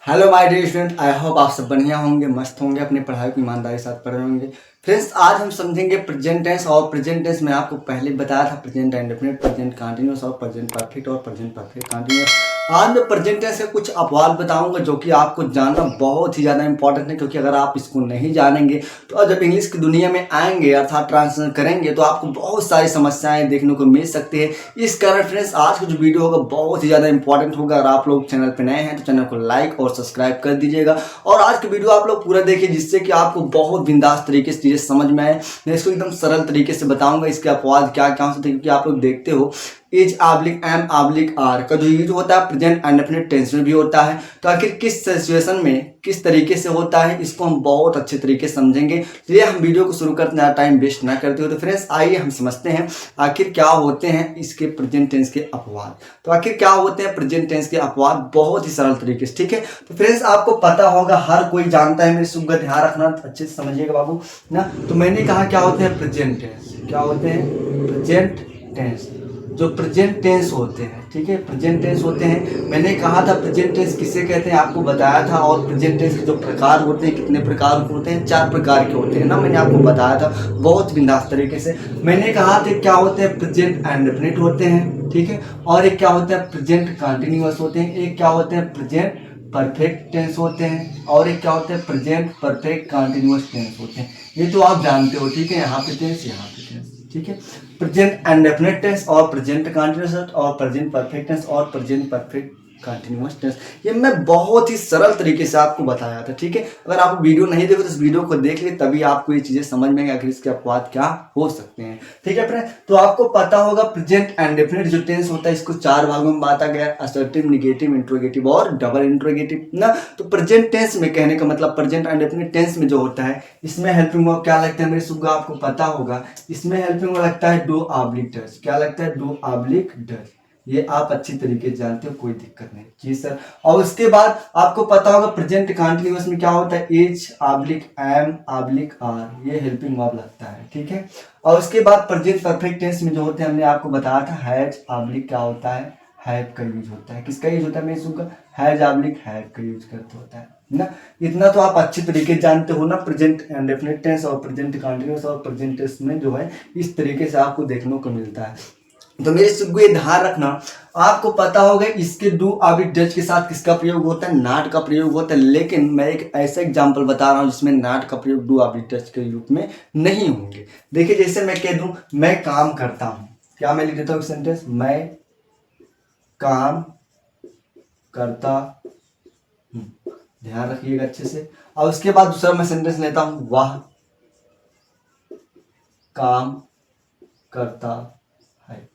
Hello my dear student, I hope आप सब बढ़िया होंगे, मस्त होंगे, अपनी पढ़ाई को ईमानदारी के साथ पढ़ रहे होंगे। फ्रेंड्स, आज हम समझेंगे प्रेजेंट टेंस। और प्रेजेंट टेंस में आपको पहले बताया था प्रेजेंट इंडेफिनिट, प्रेजेंट कंटीन्यूअस और प्रेजेंट परफेक्ट और प्रेजेंट परफेक्ट कंटीन्यूअस। आज मैं प्रेजेंट टेंस के कुछ अपवाद बताऊंगा जो कि आपको जानना बहुत ही ज़्यादा इंपॉर्टेंट है, क्योंकि अगर आप इसको नहीं जानेंगे तो जब इंग्लिश की दुनिया में आएंगे अर्थात ट्रांसलेशन करेंगे तो आपको बहुत सारी समस्याएं देखने को मिल सकती है। इस कारण फ्रेंड्स, आज का जो वीडियो होगा बहुत ही ज़्यादा इंपॉर्टेंट होगा। अगर आप लोग चैनल पर नए हैं तो चैनल को लाइक और सब्सक्राइब कर दीजिएगा और आज का वीडियो आप लोग पूरा देखिए, जिससे कि आपको बहुत बिंदास तरीके से चीज़ें समझ में आए। मैं इसको एकदम सरल तरीके से बताऊंगा, इसके अपवाद क्या क्या हो सकते हैं, क्योंकि आप लोग देखते हो is oblique am oblique are का जो यूज होता है प्रेजेंट इंडेफिनिट टेंस में भी होता है। तो आखिर किस सिचुएशन में किस तरीके से होता है, इसको हम बहुत अच्छे तरीके से समझेंगे। चलिए हम वीडियो को शुरू करते हैं, टाइम वेस्ट ना करते हो। तो फ्रेंड्स, आइए हम समझते हैं आखिर क्या होते हैं इसके प्रेजेंट टेंस के अपवाद। तो आखिर क्या होते हैं प्रेजेंट टेंस के अपवाद, बहुत ही सरल तरीके से, ठीक है। तो फ्रेंड्स, आपको पता होगा, हर कोई जानता है, मेरे सुबह ध्यान रखना, अच्छे से समझिएगा बाबू ना। तो मैंने कहा क्या होते हैं प्रेजेंट टेंस, क्या होते हैं प्रेजेंट टेंस, जो प्रेजेंट टेंस होते हैं, ठीक है, प्रेजेंट टेंस होते हैं। मैंने कहा था प्रेजेंट टेंस किसे कहते हैं, आपको बताया था। और प्रेजेंट टेंस के जो प्रकार होते हैं, कितने प्रकार के होते हैं, 4 प्रकार के होते हैं ना, मैंने आपको बताया था बहुत बिंदास तरीके से। मैंने कहा था क्या होते हैं प्रेजेंट इंडेफिनिट होते हैं, ठीक है, और एक क्या होता है प्रेजेंट कंटिन्यूअस होते हैं, एक क्या होते हैं प्रेजेंट परफेक्ट टेंस होते हैं, और एक क्या होते हैं प्रेजेंट परफेक्ट कंटिन्यूअस टेंस होते हैं। ये तो आप जानते हो, ठीक है, यहाँ पे टेंस, यहाँ पे टेंस, ठीक है। प्रेजेंट इंडेफिनिट टेंस और प्रेजेंट कंटीन्यूअस और प्रेजेंट परफेक्ट टेंस और प्रेजेंट परफेक्ट कंटीन्यूअस टेंस, ये मैं बहुत ही सरल तरीके से आपको बताया था, ठीक है। अगर आप वीडियो नहीं देखो तो इस वीडियो को देख ले, तभी आपको ये चीजें समझ में आएंगे आखिर इसके अपवाद क्या हो सकते हैं, ठीक है फ्रेंड। तो आपको पता होगा प्रेजेंट इंडेफिनिट जो टेंस होता है इसको 4 भागों में बांटा गया है, असर्टिव, निगेटिव, इंट्रोगेटिव और डबल इंट्रोगेटिव ना। तो प्रेजेंट टेंस में कहने का मतलब प्रेजेंट इंडेफिनिट टेंस में जो होता है, इसमें हेल्पिंग वर्ब क्या लगता है मेरे सुगा, आपको पता होगा, इसमें हेल्पिंग वर्ब लगता है डू ऑब्लिक डज। क्या लगता है, डू ऑब्लिक डज। ये आप अच्छी तरीके से जानते हो, कोई दिक्कत नहीं जी सर। और उसके बाद आपको पता होगा प्रेजेंट कंटीन्यूअस में क्या होता है, is oblique am oblique are, ये हेल्पिंग वर्ब लगता है, ठीक है। और उसके बाद प्रेजेंट परफेक्ट टेंस में जो होते हैं, हमने आपको बताया था हैज ऑब्लिक क्या होता है, हैव का यूज होता है। किसका यूज होता है मेरे सुगा, हैज ऑब्लिक हैव का यूज करते होता है ना। इतना तो आप अच्छी तरीके से जानते हो ना, प्रेजेंट इंडेफिनिट टेंस और प्रेजेंट कंटीन्यूअस और प्रेजेंट टेंस में जो है इस तरीके से आपको देखने को मिलता है। तो मेरे सुगु ये ध्यान रखना, आपको पता होगा इसके डू ऑब्लिक डज के साथ किसका प्रयोग होता है, नॉट का प्रयोग होता है। लेकिन मैं एक ऐसा एग्जांपल बता रहा हूं जिसमें नॉट का प्रयोग डू ऑब्लिक डज के रूप में नहीं होंगे। देखिए, जैसे मैं कह दूं मैं काम करता हूं, क्या मैं लिख देता हूं सेंटेंस, मैं काम करता हूं, ध्यान रखिएगा अच्छे से। और उसके बाद दूसरा मैं सेंटेंस लेता हूं, वह काम करता है।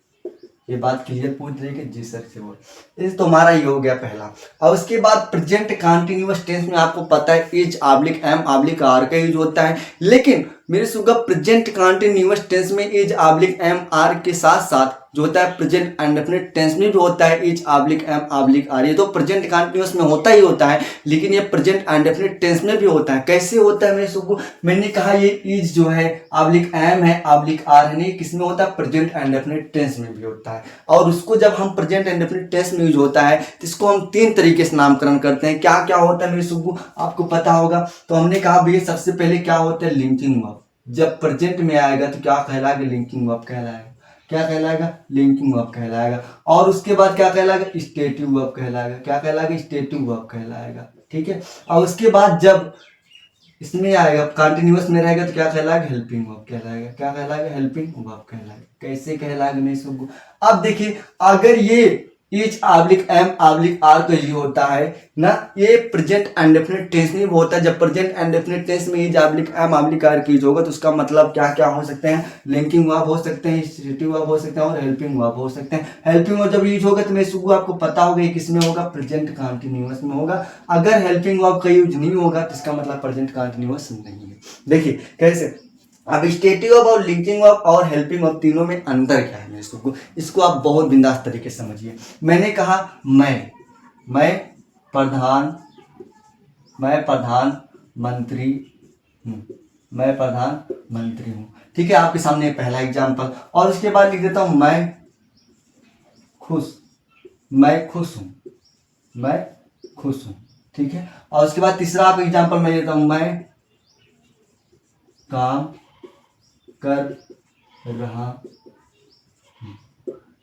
ये बात क्लियर पूछ रही है, जी सर से बोल, ये तो हमारा ये हो गया पहला। और उसके बाद प्रेजेंट कंटीन्यूअस टेंस में आपको पता है is oblique am oblique are का यूज होता है। लेकिन मेरे सुगा प्रेजेंट कंटीन्यूअस टेंस में इज ऑब्लिक एम आर के साथ साथ जो होता है प्रेजेंट इंडेफिनिट टेंस में भी होता है is oblique am oblique are. ये तो प्रेजेंट कंटीन्यूअस में होता ही होता है, लेकिन ये प्रेजेंट इंडेफिनिट टेंस में भी होता है। कैसे होता है मेरे सुगु, मैंने कहा ये इज जो है ऑब्लिक एम है ऑब्लिक आर है, किस में होता है, प्रेजेंट इंडेफिनिट टेंस में भी होता है। और उसको जब हम प्रेजेंट इंडेफिनिट टेंस में यूज होता है तो इसको हम 3 तरीके से नामकरण करते हैं। क्या क्या होता है मेरे सुगु, आपको पता होगा। तो हमने कहा भैया सबसे पहले क्या होता है लिंकिंग वर्ब, जब प्रेजेंट में आएगा तो क्या कहलाएगा, लिंकिंग वर्ब कहलाएगा। क्या कहलाएगा, लिंकिंग वर्ब कहलाएगा। और उसके बाद क्या कहलाएगा, स्टेटिव वर्ब कहलाएगा। क्या कहलाएगा, स्टेटिव वर्ब कहलाएगा, ठीक है। और उसके बाद जब इसमें आएगा कंटिन्यूअस में रहेगा तो क्या कहलाएगा, हेल्पिंग वर्ब कहलाएगा। क्या कहलाएगा, हेल्पिंग वर्ब कहलाएगा। कैसे कहलाएगा मैं इसको, अब देखिए अगर ये is oblique am oblique are का यूज होता है ना, ये प्रेजेंट इंडेफिनिट टेंस में होता है। जब प्रेजेंट इंडेफिनिट टेंस में is oblique am oblique are का यूज होगा तो उसका मतलब क्या क्या हो सकते हैं, लिंकिंग वर्ब हो सकते हैं, स्टेटिव वर्ब हो सकते हैं और हेल्पिंग वर्ब हो सकते हैं। हेल्पिंग वर्ब जब यूज होगा तो मैं सुगु आपको पता होगा ये किसमें होगा, प्रेजेंट कंटीन्यूअस में होगा। अगर हेल्पिंग वर्ब का यूज नहीं होगा तो इसका मतलब प्रेजेंट कंटीन्यूअस नहीं है। देखिए कैसे, अब स्टेटिव वर्ब और लिंकिंग वर्ब और हेल्पिंग वर्ब तीनों में अंतर क्या है, इसको आप बहुत बिंदास तरीके से समझिए। मैंने कहा मैं प्रधान मंत्री हूँ, मैं प्रधानमंत्री हूँ, ठीक है। आपके सामने पहला एग्जाम्पल। और उसके बाद लिख देता हूँ मैं खुश हूँ, मैं खुश हूँ, ठीक है। और उसके बाद तीसरा आप एग्जांपल मैं लेता हूं, मैं काम कर रहा,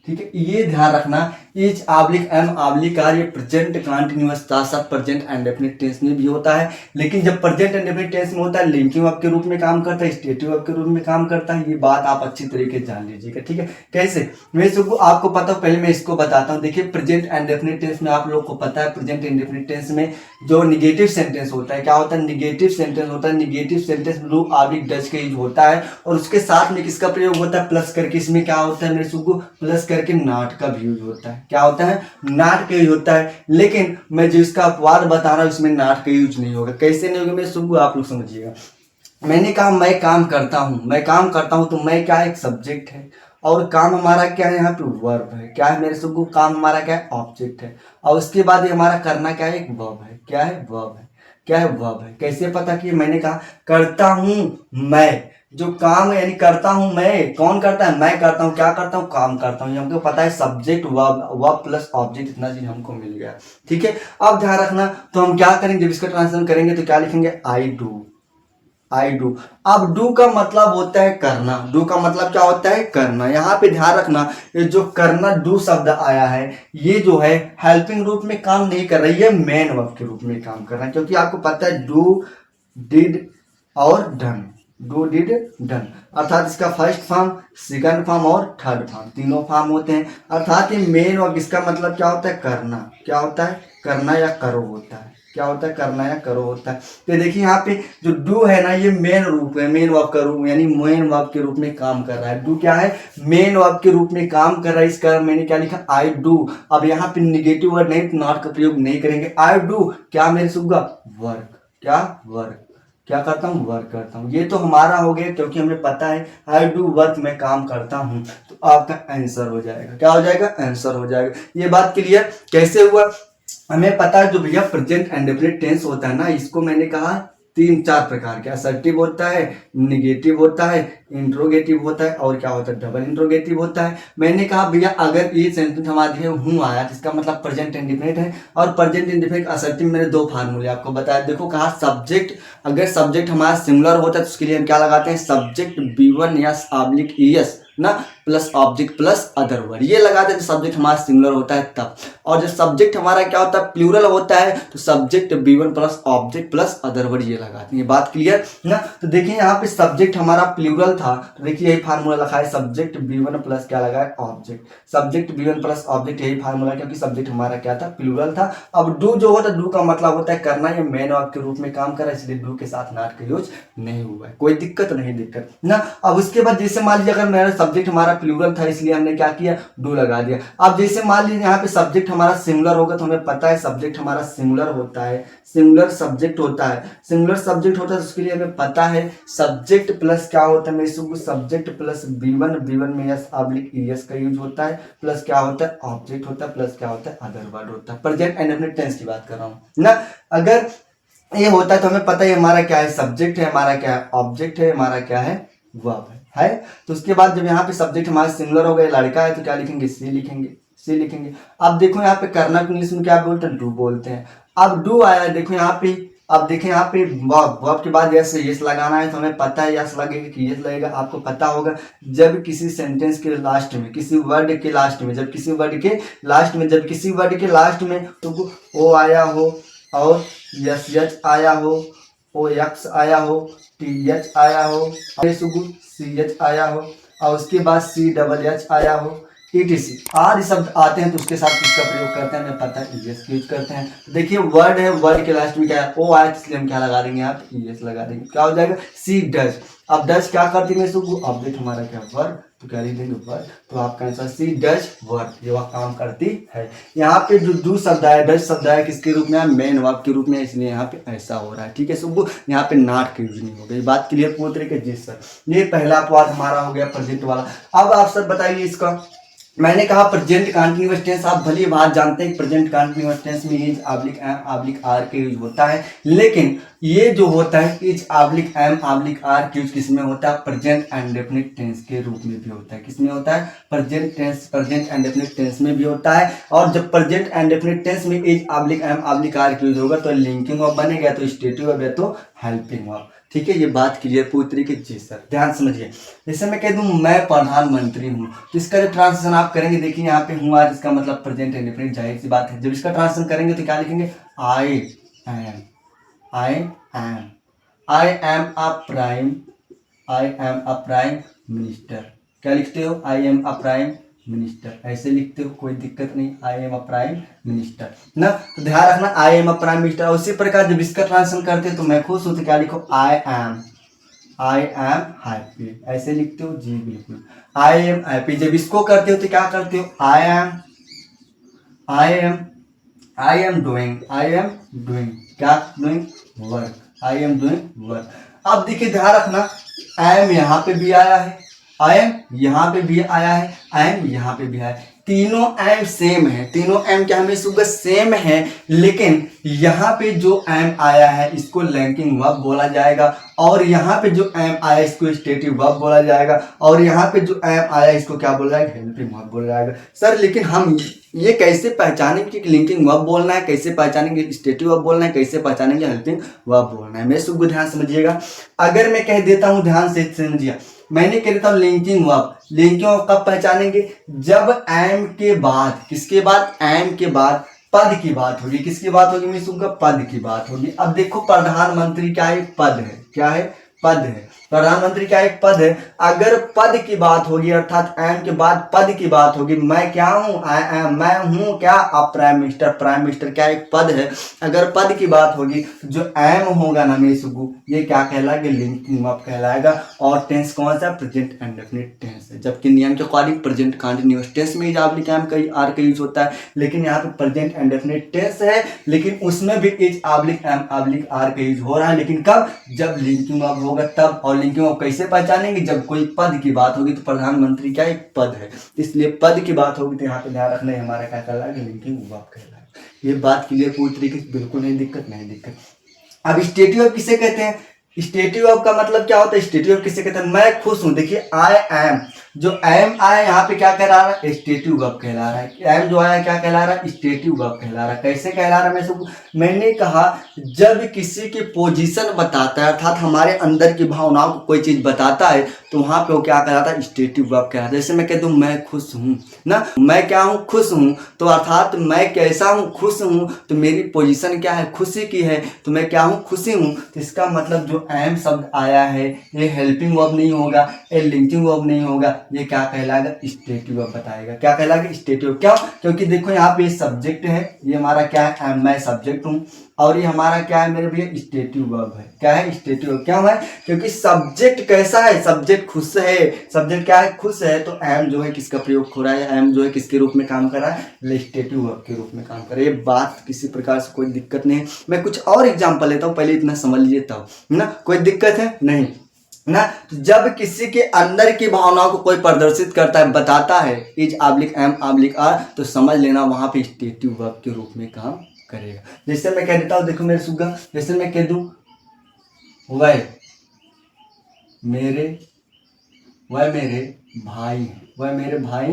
ठीक है। ये ध्यान रखना, is oblique am oblique are ये प्रेजेंट कंटीन्यूअस साथ साथ प्रेजेंट एंड डेफिनिट टेंस में भी होता है, लेकिन जब प्रेजेंट एंड डेफिनिट टेंस में होता है लिंकिंग वर्ब के रूप में काम करता है, स्टेटिव वर्ब के रूप में काम करता है। ये बात आप अच्छी तरीके से जान लीजिएगा, ठीक है। कैसे, मैं इसको आपको पता, पहले मैं इसको बताता हूँ। देखिए प्रेजेंट एंड डेफिनिट टेंस में आप लोग को पता है, प्रेजेंट एंड डेफिनिट टेंस में जो निगेटिव सेंटेंस होता है, क्या होता है, निगेटिव सेंटेंस होता है। Negative sentence do oblique does का यूज होता है, और उसके साथ में किसका प्रयोग होता है, प्लस करके। इसमें क्या होता है मेरे सुगु, प्लस करके नॉट का भी यूज होता है। क्या होता है, नॉट का यूज होता है। लेकिन मैं जिसका अपवाद बता रहा हूं इसमें नॉट का यूज नहीं होगा। कैसे नहीं होगा मेरे सुगु, आप लोग समझिएगा। मैंने कहा मैं काम करता हूं, मैं काम करता हूं, तो मैं क्या, एक सब्जेक्ट है, और काम हमारा क्या है, यहाँ पे वर्ब है। क्या है मेरे सुगु, काम हमारा क्या है, ऑब्जेक्ट है। और उसके बाद ये हमारा करना क्या है, एक वर्ब है। क्या है, वर्ब है। क्या है, वर्ब है। कैसे पता कि मैंने कहा करता हूं मैं, जो काम है यानी करता हूं मैं, कौन करता है, मैं करता हूं। क्या करता हूं, काम करता हूं। हमको पता है subject verb, verb plus object, इतना चीज हमको मिल गया, ठीक है। अब ध्यान रखना, तो हम क्या करेंगे, जब इसका ट्रांसलेशन करेंगे तो क्या लिखेंगे, आई डू, आई डू। अब डू का मतलब होता है करना, डू का मतलब क्या होता है, करना। यहाँ पे ध्यान रखना, ये जो करना डू शब्द आया है, ये जो है हेल्पिंग रूप में काम नहीं कर रही है, मेन वर्ब के रूप में काम कर रहा है। क्योंकि आपको पता है डू, डिड और डन, डू डिड डन, अर्थात इसका फर्स्ट फॉर्म, सेकंड फॉर्म और थर्ड फॉर्म, तीनों फॉर्म होते हैं। अर्थात ये मेन वर्ब, इसका मतलब क्या होता है, करना। क्या होता है, करना या करो होता है। क्या होता है, करना या करो होता है। तो देखिए यहाँ पे जो डू है ना, ये मेन रूप है, मेन वर्ब का रूप, यानी मेन वर्ब के रूप में काम कर रहा है। डू क्या है, मेन वर्ब के रूप में काम कर रहा है। इस कारण मैंने क्या लिखा, आई डू। अब यहाँ पे निगेटिव वर्ड नहीं, नॉट का प्रयोग नहीं करेंगे। आई डू क्या मेरे सुगा, वर्क। क्या, वर्क। क्या करता हूँ, वर्क करता हूँ। ये तो हमारा हो गया, क्योंकि हमें पता है आई डू वर्क, मैं काम करता हूँ। तो आपका आंसर हो जाएगा, क्या हो जाएगा, आंसर हो जाएगा। ये बात क्लियर कैसे हुआ, हमें पता है जो भैया प्रेजेंट एंड डेफिनिट टेंस होता है ना, इसको मैंने कहा तीन चार प्रकार के, असर्टिव होता है, निगेटिव होता है, इंट्रोगेटिव होता है, और क्या होता है, डबल इंट्रोगेटिव होता है। मैंने कहा भैया अगर ये सेंटेंस हमारे दिए हूँ आया, जिसका मतलब प्रेजेंट इंडिफिनिट है, और प्रेजेंट इंडिफिनिट असर्टिव मैंने दो फार्मूले आपको बताया। देखो कहा सब्जेक्ट, अगर सब्जेक्ट हमारा सिमिलर होता है तो उसके लिए हम क्या लगाते हैं, सब्जेक्ट B1 या ऑब्लिक ES ना, plus object plus other word, ये लगाते हैं जब सब्जेक्ट हमारा सिमिलर होता है तब। और जब सब्जेक्ट हमारा क्या होता है, प्लूरल होता है, तो subject B1 plus object plus other word, ये लगाते हैं। बात क्लियर ना। तो देखिए यहाँ पे सब्जेक्ट हमारा प्लूरल था, तो देखिए यही फार्मूला लिखा है, सब्जेक्ट B1 प्लस क्या लगा है, object. Subject B1 plus object, यही फार्मूला, क्योंकि सब्जेक्ट हमारा क्या था, प्लूरल था। अब डू जो होता है, डू का मतलब होता है करना, ये मेन वर्ब के रूप में काम कर रहा है, इसलिए डू के साथ नॉट का यूज नहीं हुआ है। कोई दिक्कत नहीं, दिक्कत ना। अब उसके बाद जैसे मान लीजिए अगर मेरा सब्जेक्ट हमारा प्लूरल था, इसलिए हमने क्या किया, डू लगा दिया। अब जैसे मान लीजिए यहाँ पे सब्जेक्ट हमारा सिंगुलर होगा, तो हमें पता है सब्जेक्ट हमारा सिंगुलर होता है, सिंगुलर सब्जेक्ट होता है, सिंगुलर सब्जेक्ट होता है, तो उसके लिए हमें पता है सब्जेक्ट प्लस क्या होता है, मैं सब्जेक्ट प्लस B1 में यस ऑब्लिक ES का यूज होता है, प्लस क्या होता है, ऑब्जेक्ट होता है, प्लस क्या होता है, अदर वर्ड होता है। प्रेजेंट एंड डेफिनिट टेंस की बात कर रहा हूँ ना। अगर ये होता है तो हमें पता है हमारा क्या है, सब्जेक्ट है, हमारा क्या है, ऑब्जेक्ट है, हमारा क्या है, वर्ब है। तो उसके बाद जब यहाँ पे सब्जेक्ट हमारा सिंगुलर हो गया, लड़का है, तो क्या लिखेंगे, सी लिखेंगे, सी लिखेंगे। अब देखो यहाँ पे करना को इंग्लिश में क्या बोलते हैं, डू बोलते हैं। अब डू आया, देखो यहाँ पे, अब देखें यहाँ पे वर्ब के बाद यस, यस लगाना है, तो हमें पता है यस लगेगा कि यस लगेगा। आपको पता होगा जब किसी सेंटेंस के लास्ट में, किसी वर्ड के लास्ट में, जब किसी वर्ड के लास्ट में, जब किसी वर्ड के लास्ट में तो ओ आया हो, और यस यच आया हो, ओ एक्स आया हो, TH आया हो, CH आया हो, और उसके बाद CH आया हो, ETC आदि शब्द आते हैं, तो उसके साथ किसका प्रयोग करते हैं, हमें पता है ES यूज करते हैं। तो देखिए वर्ड है, वर्ड के लास्ट में क्या है, ओ आया, इसलिए हम क्या लगा देंगे, आप ES लगा देंगे। क्या हो जाएगा, सी डज। अब डज क्या करती है, ऑब्जेक्ट हमारा क्या, वर्ड, तो क्या लिख देंगे, वर्ड। तो आपका आंसर सी डज वर्ड, ये वह काम करती है। यहाँ पे जो डू शब्द आया, डज शब्द आया, किसके रूप में है, मेन वर्ब के रूप में, इसलिए यहाँ पे ऐसा हो रहा है, ठीक है सुब्बू। यहाँ पे नॉट का यूज नहीं होगा। ये बात क्लियर पूरी तरीके जी सर। ये पहला अपवाद हमारा हो गया प्रेजेंट वाला। अब आप सर बताइए इसका मैंने कहा प्रेजेंट कंटीन्यूअस टेंस, आप भली बात जानते हैं प्रेजेंट कंटीन्यूअस टेंस में is oblique am oblique are के यूज होता है, लेकिन ये जो होता है is oblique am oblique are के यूज किसमें होता है, प्रेजेंट एंड डेफिनिट टेंस के रूप में भी होता है। किसमें होता है, present tense, present indefinite tense में भी होता है। और जब प्रेजेंट एंड डेफिनिट टेंस में is oblique am oblique are के यूज होगा तो लिंकिंग वर्ब बनेगा, तो स्टेटिव वर्ब है तो हेल्पिंग वर्ब। ठीक है, ये बात क्लियर पूरी तरीके जी सर, ध्यान समझिए। जैसे मैं कह दूं मैं प्रधानमंत्री हूं, तो इसका जो ट्रांसलेशन आप करेंगे, देखिए यहाँ पे हूँ आज, इसका मतलब प्रेजेंट इंडेफिनिट, जाहिर सी बात है। जब इसका ट्रांसलेशन करेंगे तो क्या लिखेंगे, आई am, I am, I am a prime, I am a prime minister. क्या लिखते हो, I am a prime minister, ऐसे लिखते हो, कोई दिक्कत नहीं, I am a prime minister ना। तो ध्यान रखना I am a prime minister. उसी प्रकार जब इसका ट्रांसलेशन करते हैं तो मैं खुश हूं तो क्या लिखो, आई एम हैप्पी, ऐसे लिखते हो जी बिल्कुल, आई एम हैप्पी। जब इसको करते हो तो क्या करते हो, I am I am doing, I am doing, क्या doing, work, I am doing work. अब देखिए ध्यान रखना, आई एम यहाँ पे भी आया है, आई एम यहाँ पे भी आया है, आई एम यहाँ पे भी आया है, तीनों एम सेम है, तीनों एम क्या हमें सुबह सेम है, लेकिन यहाँ पे जो एम आया है इसको लिंकिंग वर्ब बोला जाएगा, और यहाँ पे जो एम आया इसको स्टेटिव वर्ब बोला जाएगा, और यहाँ पे जो एम आया इसको क्या बोला जाएगा, हेल्पिंग वर्ब बोला जाएगा। सर लेकिन हम ये कैसे पहचानेंगे कि लिंकिंग वर्ब बोलना है, कैसे पहचानेंगे स्टेटिव वर्ब बोलना है, कैसे पहचानेंगे हेल्पिंग वर्ब बोलना है। मेरे सुबह ध्यान समझिएगा, अगर मैं कह देता हूँ, ध्यान से समझिए, मैंने कह देता हूँ लिंकिंग वर्ब, लिंकिंग वर्ब कब पहचानेंगे, जब एम के बाद, किसके बाद, एम के बाद पद की बात होगी, किसकी बात होगी, मैं सुनूंगा पद की बात होगी। अब देखो प्रधानमंत्री क्या एक पद है, क्या है, पद है, प्रधानमंत्री क्या एक पद है। अगर पद की बात होगी अर्थात एम के बाद पद की बात होगी, मैं क्या हूं, आई एम, मैं हूं क्या, अब प्राइम मिनिस्टर, प्राइम मिनिस्टर क्या एक पद है। अगर पद की बात होगी जो एम होगा ना मेरे सुगु, ये क्या कहलाएगा, लिंकिंग वर्ब कहलाएगा। और टेंस कौन सा, प्रेजेंट एंड डेफिनिट टेंस है, जबकि नियम के अकॉर्डिंग प्रेजेंट कंटीन्यूअस टेंस में ऑब्लिक एम का आर का यूज होता है, लेकिन यहाँ पे प्रेजेंट एंड डेफिनिट टेंस है, लेकिन उसमें भी is oblique am oblique are का यूज हो रहा है, लेकिन कब, जब लिंकिंग वर्ब होगा तब। और लिंकिंग वर्ब कैसे पहचानेंगे, जब कोई पद की बात होगी, तो प्रधानमंत्री क्या एक पद है, इसलिए पद की बात होगी तो यहाँ पे ध्यान रखना है हमारा क्या कहलाएगा, लिंकिंग वर्ब कहलाएगा। ये बात क्लियर पूरी तरीके से, बिल्कुल नहीं दिक्कत, नहीं दिक्कत। अब स्टेटिव वर्ब किसे कहते हैं, स्टेटिव वर्ब का मतलब क्या होता है, स्टेटिव वर्ब किसे कहते हैं, मैं खुश हूं, देखिए आई एम, जो एम आया यहाँ पे क्या कहला रहा है, स्टेटिव वर्ब कहला रहा है। एम जो आया क्या कहला रहा है, स्टेटिव वर्ब कहला रहा है। कैसे कहला रहा है, मैंने कहा जब किसी की पोजीशन बताता है, अर्थात हमारे अंदर की भावनाओं को कोई चीज बताता है, तो वहां पे वो क्या कहलाता है, स्टेटिव वर्ब कहलाता है। जैसे मैं कह दूं मैं खुश हूं ना, मैं क्या हूं, खुश हूं, तो अर्थात मैं कैसा हूं, खुश हूं, तो मेरी पोजीशन क्या है, खुशी की है, तो मैं क्या हूं, खुशी हूं। तो इसका मतलब जो एम शब्द आया है ये हेल्पिंग वर्ब नहीं होगा, ये लिंकिंग वर्ब नहीं होगा, ये क्या कहलाएगा, स्टेटिव वर्ब बताएगा। क्या कहलाएगा, स्टेटिव वर्ब। क्यों, क्योंकि देखो यहाँ पे सब्जेक्ट है, ये हमारा क्या है, मैं सब्जेक्ट हूँ, और ये हमारा क्या है मेरे भैया, स्टेटिव वर्ब है। क्या है, स्टेटिव वर्ब। क्यों है, क्योंकि सब्जेक्ट कैसा है, सब्जेक्ट खुश है, सब्जेक्ट क्या है, खुश है, तो एम जो है किसका प्रयोग हो रहा है, एम जो है किसके रूप में काम कर रहा है, स्टेटिव वर्ब के रूप में काम कर रहा है। ये बात किसी प्रकार से कोई दिक्कत नहीं है। मैं कुछ और एग्जाम्पल लेता हूँ, पहले इतना समझ लीजिए तब ना, कोई दिक्कत है नहीं ना। जब किसी के अंदर की भावनाओं को कोई प्रदर्शित करता है, बताता है, is oblique am oblique are, तो समझ लेना वहां पे स्टेटिव वर्ब के रूप में काम करेगा। जैसे मैं कह देता हूं, देखो मेरे सुगा, जैसे मैं कह दूं वह मेरे भाई हैं, वह मेरे भाई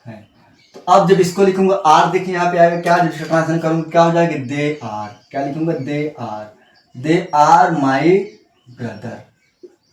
हैं, तो अब जब इसको लिखूंगा आर, देखिए यहाँ पे आएगा क्या, जब ट्रांसलेशन करूंगा क्या हो जाएगा, दे आर, क्या लिखूंगा, they are my brother,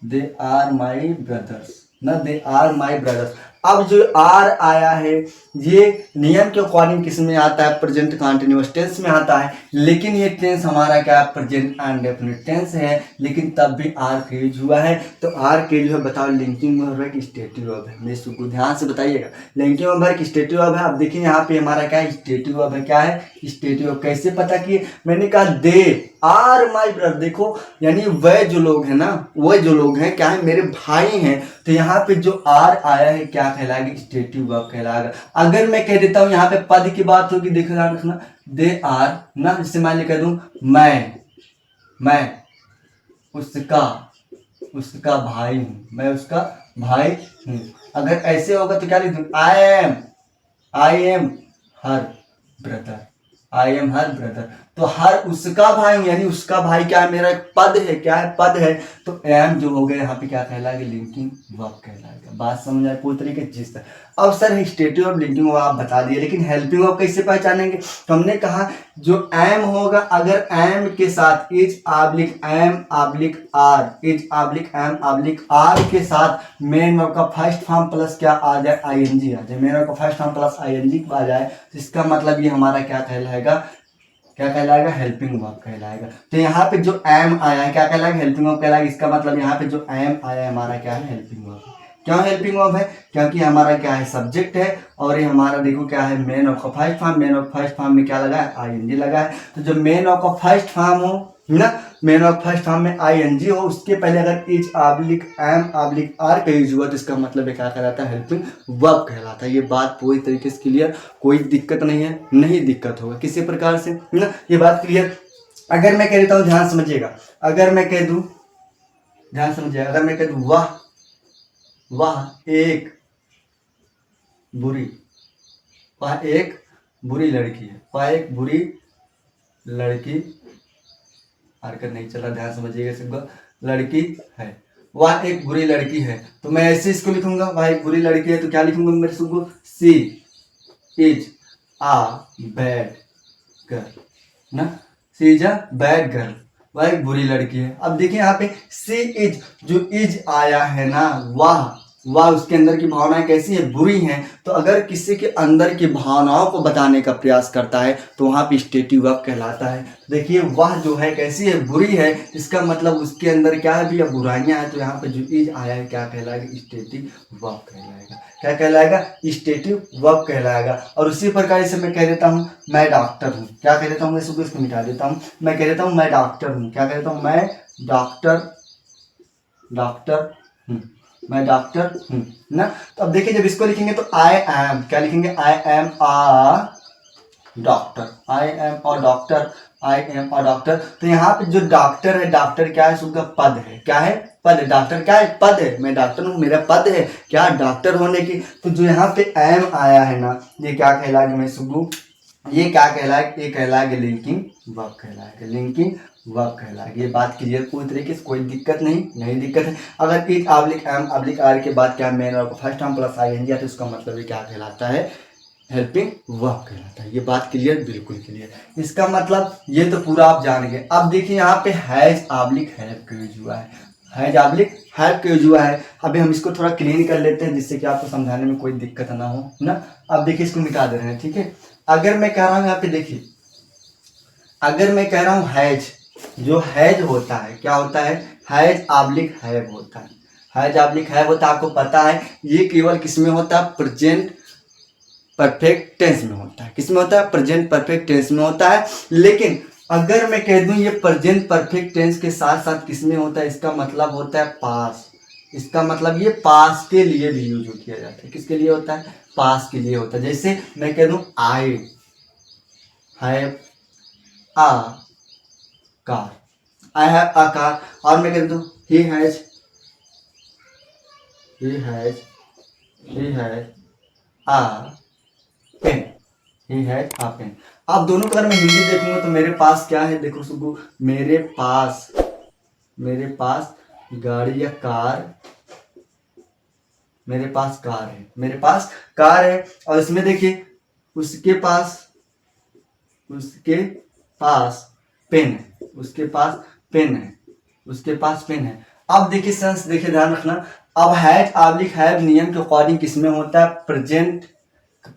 they are my brothers ना, दे आर माई ब्रदर्स। अब जो आर आया है ये नियम के अकॉर्डिंग किस में आता है, प्रेजेंट कंटिन्यूअस टेंस में आता है, लेकिन ये टेंस हमारा क्या है, प्रेजेंट एंड डेफिनिट टेंस है, लेकिन तब भी आर का यूज हुआ है। तो आर के जो है बताओ, लिंकिंग वर्ब है कि स्टेटिव वर्ब है, मेरे सबको ध्यान से बताइएगा, लिंकिंग वर्ब है कि स्टेटिव वर्ब है। अब देखिए यहाँ पे हमारा क्या है, स्टेटिव वर्ब है। क्या है, स्टेटिव वर्ब। कैसे पता किए, मैंने कहा दे आर माई ब्रदर, देखो यानी वह जो लोग हैं ना, वह जो लोग हैं क्या है, मेरे भाई हैं, तो यहाँ पे जो आर आया है क्या कहलाएगा, स्टेटिव वर्ब कहलाएगा। अगर मैं कह देता हूँ यहाँ पे पद की बात होगी, देखो ध्यान रखना, दे आर ना, जैसे मान ली कह दूं मैं उसका भाई हूं, मैं उसका भाई हूं। अगर ऐसे होगा तो क्या लिख दूं, आई am I M her brother, I am her brother. तो हर उसका भाई हूं, यानी उसका भाई क्या है, मेरा एक पद है, क्या है, पद है। तो एम जो हो गया यहाँ पे क्या कहलाएगा, लिंकिंग वर्ब कहलाएगा। बात समझ आए पूरी तरीके जिस तरह। अब सर स्टेटिव और लिंकिंग वर्ब आप बता दिए, लेकिन हेल्पिंग वर्ब कैसे पहचानेंगे? तो हमने कहा जो एम होगा, अगर एम के साथ is oblique am oblique are, is oblique am oblique are के साथ मेन वर्ब का फर्स्ट फॉर्म प्लस क्या आ जाए, आईएनजी आ जाए, मेन वर्ब का फर्स्ट फॉर्म प्लस आईएनजी आ जाए, तो इसका मतलब ये हमारा क्या कहलाएगा, क्या कहलाएगा, हेल्पिंग वर्ब कहलाएगा। तो यहाँ पे जो एम आया है क्या कहलाएगा, हेल्पिंग वर्ब कहलाएगा। इसका मतलब यहाँ पे जो एम आया है हमारा क्या है, हेल्पिंग वर्ब। क्यों हेल्पिंग वर्ब है? क्योंकि हमारा क्या है, सब्जेक्ट है, और ये हमारा देखो क्या है, मेन ऑफ का first form, main of first form में क्या लगा है, आईएनजी लगा है। तो जब मेन ऑफ का फर्स्ट फॉर्म हो ना, मेन ऑफ फर्स्ट फॉर्म में आईएनजी हो, उसके पहले अगर is oblique am oblique are का यूज हुआ, तो इसका मतलब क्या कहलाता है, हेल्पिंग वर्ब कहलाता है। ये बात पूरी तरीके से क्लियर, कोई दिक्कत नहीं है, नहीं दिक्कत होगा किसी प्रकार से, है ना, ये बात क्लियर। अगर मैं कह देता हूँ, ध्यान समझिएगा, अगर मैं कह दूं, ध्यान समझिएगा, अगर मैं कह दूं वाह, वाह एक बुरी, वह एक बुरी लड़की है, वह एक बुरी लड़की, हरकत नहीं चला, ध्यान समझिएगा सबका, लड़की है, वह एक बुरी लड़की है। तो मैं ऐसे इसको लिखूंगा, वह एक बुरी लड़की है, तो क्या लिखूंगा मेरे सबको, सी इज आ बैड गर्ल ना, सी इज अ बैड गर्ल, वह एक बुरी लड़की है। अब देखिए यहाँ पे सी इज, जो इज आया है ना, वाह उसके अंदर की भावनाएं कैसी है, बुरी हैं। तो अगर किसी के अंदर की भावनाओं को बताने का प्रयास करता है तो वहां पे स्टेटिव वर्ब कहलाता है। देखिए वह जो है कैसी है, बुरी है, इसका मतलब उसके अंदर क्या है भैया, बुराइयां हैं। तो यहाँ पे जो इज आया है क्या कहलाएगा, स्टेटिव वर्ब कहलाएगा। क्या कहलाएगा, स्टेटिव वर्ब कहलाएगा। और उसी प्रकार से मैं कह देता हूँ मैं डॉक्टर हूँ, क्या कह देता हूँ, मैं सुबह इसको मिटा देता हूँ, मैं कह देता हूँ मैं डॉक्टर हूँ, क्या कह देता हूँ, मैं डॉक्टर हूँ, मैं डॉक्टर हूँ ना। तो अब देखिए जब इसको लिखेंगे तो आई एम, क्या लिखेंगे, I am a doctor, I am a doctor, I am a doctor. तो यहाँ पे जो डॉक्टर है, डॉक्टर क्या है, उसका पद है, क्या है, पद है। डॉक्टर क्या है, पद है, मैं डॉक्टर हूँ, मेरा पद है क्या, डॉक्टर होने की। तो जो यहाँ पे एम आया है ना, ये क्या कहलाएगा, मैं सुबह, ये क्या कहलाएगा, ये कहलाएगा लिंकिंग वर्ब कहलाएगा, लिंकिंग वर्ब कहलाएगा। ये बात क्लियर पूरी तरीके से, कोई दिक्कत नहीं दिक्कत है। अगर is oblique am oblique are के बाद क्या main verb first form plus ING है, तो इसका मतलब ये क्या कहलाता है, हेल्पिंग वर्ब कहलाता है। ये बात क्लियर, बिल्कुल क्लियर। इसका मतलब ये तो पूरा आप जान गए। अब देखिए यहाँ पे हैज आब्लिक हैव का यूज हुआ है, हैज आब्लिक हैव का यूज हुआ है। अभी हम इसको थोड़ा क्लीन कर लेते हैं जिससे कि आपको समझाने में कोई दिक्कत ना हो ना। अब देखिए इसको मिटा दे रहे हैं, ठीक है। अगर मैं कह रहा हूँ यहाँ पे देखिए, अगर मैं कह रहा हूँ हैज, जो हैज होता है क्या होता है, हैज आब्लिक हैव होता है, हैज आब्लिक हैव होता है। आपको पता है ये केवल किस में होता है, प्रेजेंट परफेक्ट टेंस में होता है। किस में होता है, प्रेजेंट परफेक्ट टेंस में होता है। लेकिन अगर मैं कह दूं ये प्रेजेंट परफेक्ट टेंस के साथ साथ किस में होता है, इसका मतलब होता है पास। इसका मतलब ये पास के लिए भी यूज किया जाता है। किसके लिए होता है, पास के लिए होता है। जैसे मैं कह दूं I have a car, I have a car. और मैं कह दूं he has a pen, he has a pen. अब दोनों का अगर मैं हिंदी देखूंगा तो मेरे पास क्या है, देखो सुबह, मेरे पास गाड़ी या कार, मेरे पास कार है, मेरे पास कार है। और इसमें देखिए उसके पास पेन है, उसके पास पेन है, उसके पास पेन है। अब देखिए सेंस, देखिए ध्यान रखना। अब हैज आब्लिक हैव नियम के अकॉर्डिंग किसमें होता है, प्रेजेंट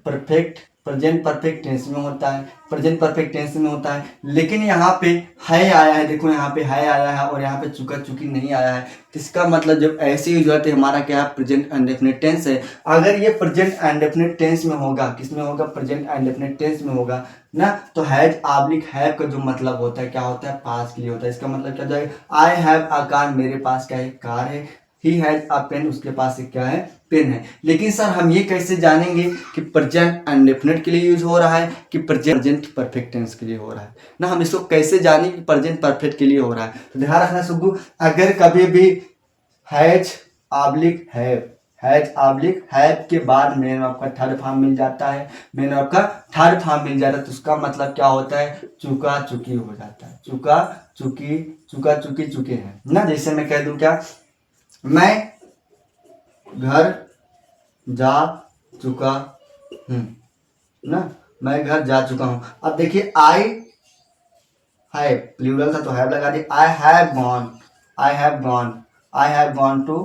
परफेक्ट टेंस में होता है, प्रेजेंट परफेक्ट टेंस में होता है। लेकिन यहाँ पे है आया है, देखो यहाँ पे है आया है और यहाँ पे चुका चुकी नहीं आया है। तो इसका मतलब जब ऐसे यूज होते हैं हमारा क्या है, प्रेजेंट इंडेफिनिट टेंस है। अगर ये प्रेजेंट इंडेफिनिट टेंस में होगा, किसमें होगा, प्रेजेंट इंडेफिनिट टेंस में होगा ना, तो हैज आब्लिक हैव का जो मतलब होता है क्या होता है, पास के लिए होता है। इसका मतलब क्या जाएगा, आई हैव अ कार, मेरे पास क्या है, कार है। ही हैज अ पेन, उसके पास एक क्या है, पेन है। लेकिन सर हम ये कैसे जानेंगे कि प्रेजेंट इंडेफिनिट के लिए यूज हो रहा है कि प्रेजेंट परफेक्ट टेंस के लिए हो रहा है ना, हम इसको कैसे जाने कि प्रेजेंट परफेक्ट के लिए हो रहा है। तो ध्यान रखना सुब्बू, अगर कभी भी has oblique have has oblique have के बाद मेन वर्ब का थर्ड फॉर्म मिल जाता है, मेन वर्ब का थर्ड फॉर्म मिल जाता है, तो उसका मतलब क्या होता है, चुका चुकी हो जाता है, चुका चुकी चुका चुकी चुके हैं ना। जैसे मैं कह दूं क्या, मैं घर जा चुका हूं ना, मैं घर जा चुका हूं। अब देखिए आई हैव प्लूरल था तो हैव लगा दिया, I have gone, I have gone, I have gone to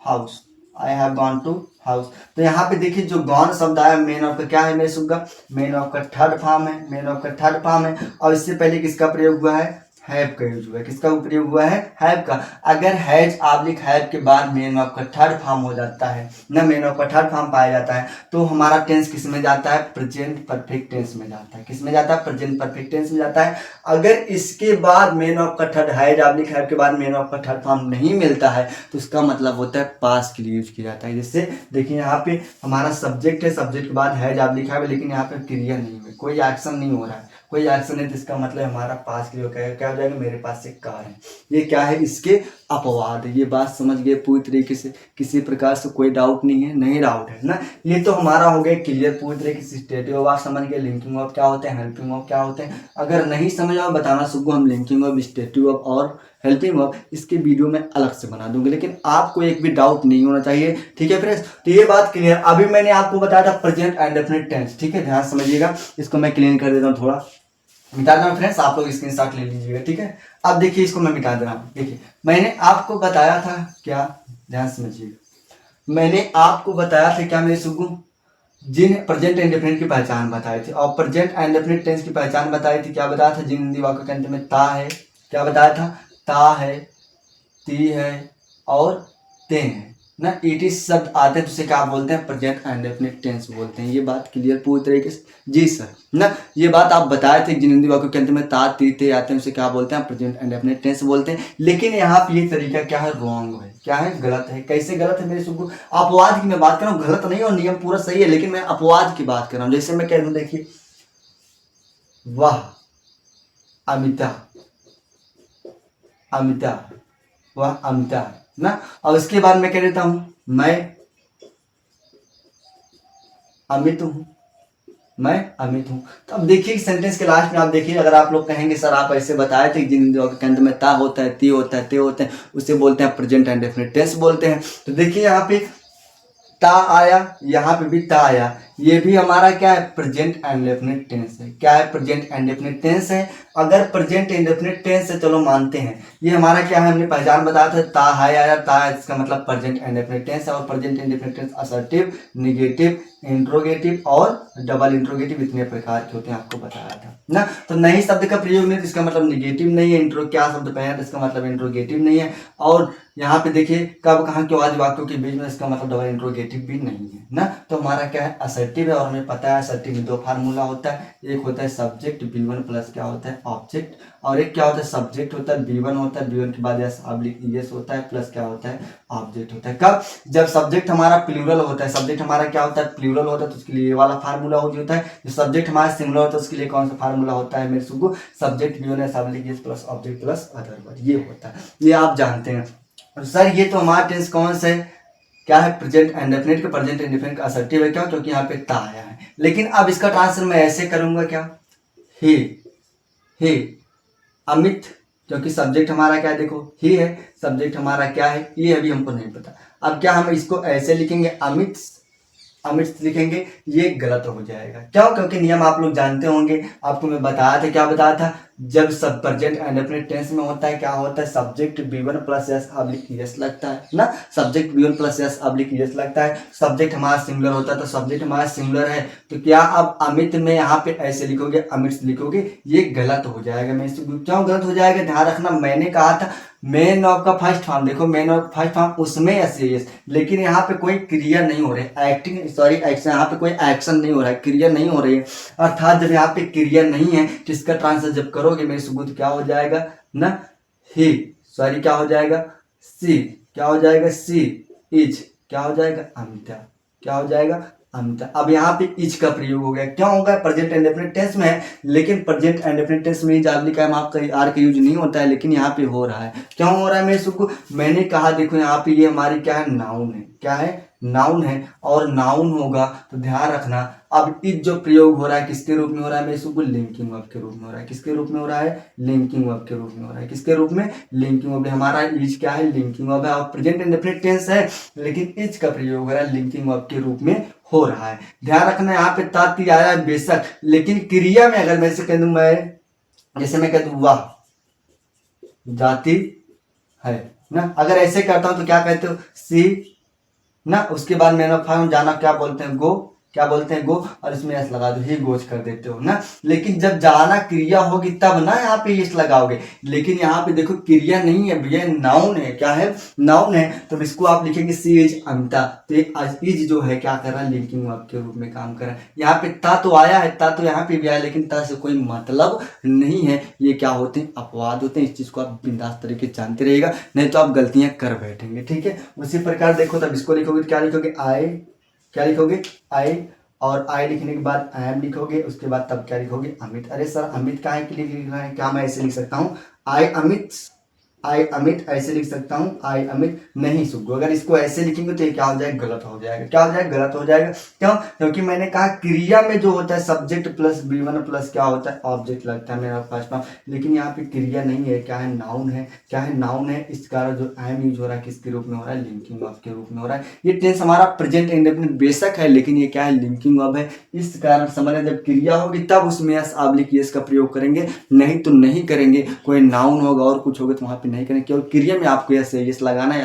house, I have gone to house. तो यहाँ पे देखिए जो गॉन शब्द आया मेन ऑफ का क्या है मेरे सुग्गा, मेन ऑफ का थर्ड फॉर्म है, मेन ऑफ का थर्ड फॉर्म है। और इससे पहले किसका प्रयोग हुआ है, हैव का यूज हुआ है, किसका प्रयोग हुआ है, हैव का। अगर हैज ऑब्लिक हैव के बाद मेन ऑफ का थर्ड फॉर्म हो जाता है ना, मेन ऑफ का थर्ड फॉर्म पाया जाता है, तो हमारा टेंस किस में जाता है, प्रेजेंट परफेक्ट टेंस में जाता है। किस में जाता है, प्रेजेंट परफेक्ट टेंस में जाता है। अगर इसके बाद मेन ऑफ का थर्ड हैज ऑब्लिक हैव के बाद मेन ऑफ का थर्ड फॉर्म नहीं मिलता है तो उसका मतलब होता है पास के लिए यूज किया जाता है। जैसे देखिए यहाँ पे हमारा सब्जेक्ट है, सब्जेक्ट के बाद हैज ऑब्लिक हैव, लेकिन यहाँ पे क्रिया नहीं हुई, कोई एक्शन नहीं हो रहा है, कोई एक्शन है, तो इसका मतलब हमारा पास के लिए क्या हो जाएगा, मेरे पास एक कार है। ये क्या है, इसके अपवाद। ये बात समझ गए पूरी तरीके से, किसी प्रकार से कोई डाउट नहीं है, नहीं डाउट है ना। ये तो हमारा हो गया क्लियर पूरी तरीके से। स्टेटिव वर्ब समझ गए, लिंकिंग वर्ब क्या होते हैं, हेल्पिंग वर्ब क्या होते हैं। अगर नहीं समझ आओ बताना सुगो, हम लिंकिंग वर्ब, स्टेटिव वर्ब और हेल्पिंग वर्ब इसके वीडियो में अलग से बना दूंगे, लेकिन आपको एक भी डाउट नहीं होना चाहिए, ठीक है फ्रेंड्स। तो ये बात क्लियर। अभी मैंने आपको बताया था प्रेजेंट एंड डेफिनिट टेंस, ठीक है, ध्यान समझिएगा। इसको मैं क्लियर कर देता हूँ, थोड़ा मिटा देना फ्रेंड्स, आप लोग स्क्रीनशॉट ले लीजिएगा, ठीक है। अब देखिए इसको मैं मिटा दे रहा हूँ। देखिए मैंने आपको बताया था क्या, ध्यान समझिएगा, मैंने आपको बताया था क्या मेरे सुगु, जिन प्रेजेंट इंडेफिनिट की पहचान बताई थी, और प्रेजेंट इंडेफिनिट टेंस की पहचान बताई थी। क्या बताया था, जिन हिंदी वाक्यों के अंत में ता है, क्या बताया था, ता है, ती है और ते हैं ना, इट शब्द आते हैं तो उसे क्या बोलते हैं, प्रेजेंट इंडेफिनिट टेंस बोलते हैं। ये बात क्लियर पूरी तरीके से, जी सर ना। ये बात आप बताए थे, जिन हिंदी वाक्यों के अंत में ता ती ते आते हैं उसे क्या बोलते हैं, प्रेजेंट इंडेफिनिट टेंस बोलते हैं। लेकिन यहाँ पे ये तरीका क्या है, रॉन्ग है, क्या है, गलत है। कैसे गलत है मेरे सुबह, अपवाद की मैं बात कर रहा हूँ, गलत नहीं और नियम पूरा सही है, लेकिन मैं अपवाद की बात कर रहा हूँ। जैसे मैं कह दूं, देखिए वाह अमिता, अमिता, वह अमिता ना, और उसके बाद मैं कह देता हूं, मैं अमित हूं, मैं अमित हूं। तो अब देखिए सेंटेंस के लास्ट में आप देखिए, अगर आप लोग कहेंगे सर आप ऐसे बताए थे जिन के अंत में ता होता है, ती होता है, ते होते हैं, उसे बोलते हैं प्रेजेंट इंडेफिनिट टेंस बोलते हैं। तो देखिए यहाँ पे ता आया, यहाँ पे भी ता आया, ये भी हमारा क्या है, प्रेजेंट इंडेफिनिट टेंस है। क्या है, प्रेजेंट इंडेफिनिट टेंस है। अगर प्रेजेंट इंडेफिनिट टेंस है, चलो मानते हैं, ये हमारा क्या है, हमने पहचान बताया था, ता है आया, ता है, इसका मतलब प्रेजेंट इंडेफिनिट टेंस है। और present indefinite tense assertive, negative, interrogative और डबल इंट्रोगेटिव इतने प्रकार के होते हैं, आपको बताया था ना। तो नहीं शब्द का प्रयोग नहीं, तो इसका मतलब निगेटिव नहीं है। इंट्रो क्या शब्द पहना है, तो इसका मतलब इंट्रोगेटिव नहीं है। और यहाँ पे देखिए कब कहाँ क्यों आज वाक्यों के बीच में, इसका मतलब डबल इंट्रोगेटिव भी नहीं है ना। तो हमारा क्या है, असर्टिव है। और हमें पता है असर्टिव में दो फार्मूला होता है, एक होता है सब्जेक्ट B1 प्लस क्या होता है, ऑब्जेक्ट, और एक क्या होता है, सब्जेक्ट होता है B1 होता है, B1 के बाद यस ऑब्लिक ES होता है, प्लस क्या होता है, ऑब्जेक्ट होता है। कब, जब सब्जेक्ट हमारा प्लूरल होता है, सब्जेक्ट हमारा क्या होता है, प्लूरल होता है, तो उसके लिए ये वाला फार्मूला होता है। जो सब्जेक्ट हमारा सिंगुलर होता है उसके लिए कौन सा फार्मूला होता है मेरे सुगु, subject B1 S oblique ES plus object plus other word, ये होता है, ये आप जानते हैं। सर ये तो हमारा टेंस कौन सा है, क्या है, प्रेजेंट इंडेफिनिट का, प्रेजेंट इंडेफिनिट का असर्टिव है। क्यों, क्योंकि यहाँ पे ता आया है। लेकिन अब इसका ट्रांसलेशन मैं ऐसे करूंगा, क्या, हे अमित, क्योंकि सब्जेक्ट हमारा क्या है, देखो ही है, सब्जेक्ट हमारा क्या है, ये अभी हमको नहीं पता। अब क्या हम इसको ऐसे लिखेंगे, अमित, अमित लिखेंगे, ये गलत हो जाएगा। क्यों, क्योंकि नियम आप लोग जानते होंगे, आपको मैं बताया था, क्या बताया था, जब सब प्रेजेंट इंडेफिनिट टेंस में होता है, क्या होता है, subject B1 plus yes oblique ES लगता है ना, subject B1 plus yes oblique ES लगता है। सब्जेक्ट हमारा सिंगुलर होता है, तो सब्जेक्ट हमारा सिंगुलर है, तो क्या अब अमित में यहाँ पे ऐसे लिखोगे, अमित लिखोगे, ये गलत हो जाएगा। मैं क्यों गलत हो जाएगा, ध्यान रखना, मैंने कहा था मेन ऑफ का फर्स्ट फॉर्म, देखो मेन ऑफ फर्स्ट फॉर्म उसमें एस, लेकिन यहाँ पे कोई क्रिया नहीं हो रही, एक्टिंग सॉरी एक्शन, यहाँ पे कोई एक्शन नहीं हो रहा है, क्रिया नहीं हो रही है। अर्थात जब यहाँ पे क्रिया नहीं है तो इसका ट्रांसलेशन जब करोगे मेरे सुबुत क्या हो जाएगा ना, ही सॉरी क्या हो जाएगा, सी क्या हो जाएगा, सी इज क्या हो जाएगा, अमिता क्या हो जाएगा, अमिता। अब यहाँ पे इज का प्रयोग हो गया, क्यों होगा, प्रेजेंट इंडेफिनिट टेंस में है, लेकिन प्रेजेंट इंडेफिनिट टेंस में इज ऑब्लिक आपका आर का यूज नहीं होता है, लेकिन यहाँ पे हो रहा है। क्यों हो रहा है मेरे सुबह, मैंने कहा देखो यहाँ पे ये हमारी क्या है, नाउन है, क्या है, नाउन है और नाउन होगा तो ध्यान रखना अब इज जो प्रयोग हो रहा है किसके रूप में हो रहा है, मैं इसको लिंकिंग वर्ब के रूप में हो रहा है। किसके रूप में हो रहा है, लिंकिंग वर्ब के रूप में हो रहा है। किसके रूप में, लिंकिंग वर्ब। हमारा इज क्या है, लिंकिंग वर्ब है और प्रेजेंट इंडेफिनिट टेंस है, लेकिन इज का प्रयोग हो रहा है लिंकिंग वर्ब के रूप में हो रहा है। ध्यान रखना यहाँ पे ताती आया है बेशक, लेकिन क्रिया में अगर मैं इसे कह दूं, मैं जैसे मैं कह दूं वाह जाती है ना, अगर ऐसे करता हूं तो क्या कहते हो, सी ना, उसके बाद मैंने फाउंड जाना क्या बोलते हैं, गो, क्या बोलते हैं, गो, और इसमें एस लगा दो, ही गोज कर देते हो ना। लेकिन जब जाना क्रिया होगी तब ना यहाँ पे एस लगाओगे, लेकिन यहाँ पे देखो क्रिया नहीं है भैया, नाउन है। क्या है, नाउन है, तो इसको आप लिखेंगे सी इज अमिता। तो इज जो है क्या कर रहा है, लिंकिंग वर्ब के रूप में काम कर रहा है। यहाँ पे ता तो आया है, ता तो यहाँ पे भी आया, लेकिन ता से कोई मतलब नहीं है। ये क्या होते हैं, अपवाद होते हैं। इस चीज को आप बिंदास तरीके से जानते रहिएगा, नहीं तो आप गलतियां कर बैठेंगे। ठीक है, उसी प्रकार देखो तब इसको लिखोगे, क्या लिखोगे, आई, क्या लिखोगे, आई, और आई लिखने के बाद आई एम लिखोगे, उसके बाद तब क्या लिखोगे, अमित। अरे सर अमित काहे के लिए लिख रहा है, क्या मैं ऐसे लिख सकता हूँ, आई अमित, आई अमित ऐसे लिख सकता हूँ, आई अमित नहीं सुग्गू। अगर इसको ऐसे लिखेंगे तो ये क्या हो जाएगा, गलत हो जाएगा। क्या हो जाएगा, गलत हो जाएगा। क्यों, क्योंकि मैंने कहा क्रिया में जो होता है सब्जेक्ट प्लस B1 प्लस क्या होता है, ऑब्जेक्ट लगता है मेरा फर्स्ट नाउन, लेकिन यहाँ पे क्रिया नहीं है, क्या है, नाउन है। क्या है, नाउन है। इस कारण जो आई एम यूज हो रहा है किसके रूप में हो रहा है, लिंकिंग वर्ब के रूप में हो रहा है। ये टेंस हमारा प्रेजेंट इंडेफिनिट बेशक है, लेकिन ये क्या है, लिंकिंग वर्ब है। इस कारण समझना जब क्रिया होगी तब उसमें एस ऑब्लिक एस का प्रयोग करेंगे, नहीं तो नहीं करेंगे। कोई नाउन होगा और कुछ होगा तो वहां पे नहीं करेंगे, केवल क्रिया में आपको यस लगाना है,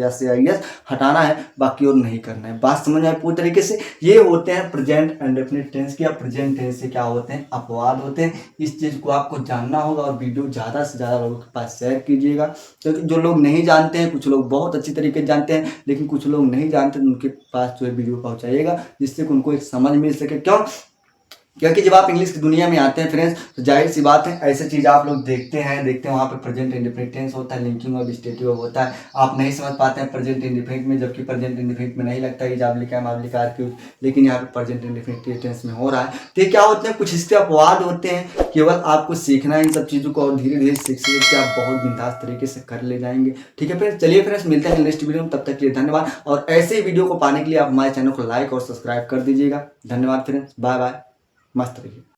यस हटाना है, बाकी और नहीं करना है। बात समझ में पूरी तरीके से। ये होते हैं प्रेजेंट इंडेफिनिट टेंस के, प्रेजेंट टेंस से क्या होते हैं, अपवाद होते हैं। इस चीज को आपको जानना होगा और वीडियो ज्यादा से ज्यादा लोगों के पास शेयर कीजिएगा, क्योंकि जो लोग नहीं जानते हैं, कुछ लोग बहुत अच्छी तरीके से जानते हैं, लेकिन कुछ लोग नहीं जानते, उनके पास जो है वीडियो पहुंचाइएगा, जिससे उनको एक समझ मिल सके। क्यों, क्योंकि जब आप इंग्लिश की दुनिया में आते हैं फ्रेंड्स, तो जाहिर सी बात है ऐसे चीज आप लोग देखते हैं वहाँ पे प्रेजेंट इंडेफिनिट टेंस होता है, लिंकिंग वर्ब, स्टेटिव वर्ब होता है। आप नहीं समझ पाते हैं प्रेजेंट इंडेफिनिट में, जबकि प्रेजेंट इंडेफिनिट में नहीं लगता है is oblique am oblique are क्यू, लेकिन यहाँ पे प्रेजेंट इंडेफिनिट टेंस में हो रहा है। तो ये क्या होते हैं, कुछ इसके अपवाद होते हैं। केवल आपको सीखना है इन सब चीजों को, और धीरे धीरे सीख के आप बहुत बिंदास तरीके से कर ले जाएंगे। ठीक है फ्रेंड्स, चलिए फ्रेंड्स मिलते हैं नेक्स्ट वीडियो में, तब तक के लिए धन्यवाद। और ऐसे ही वीडियो को पाने के लिए आप हमारे चैनल को लाइक और सब्सक्राइब कर दीजिएगा। धन्यवाद फ्रेंड्स, बाय बाय, मस्त रहिए।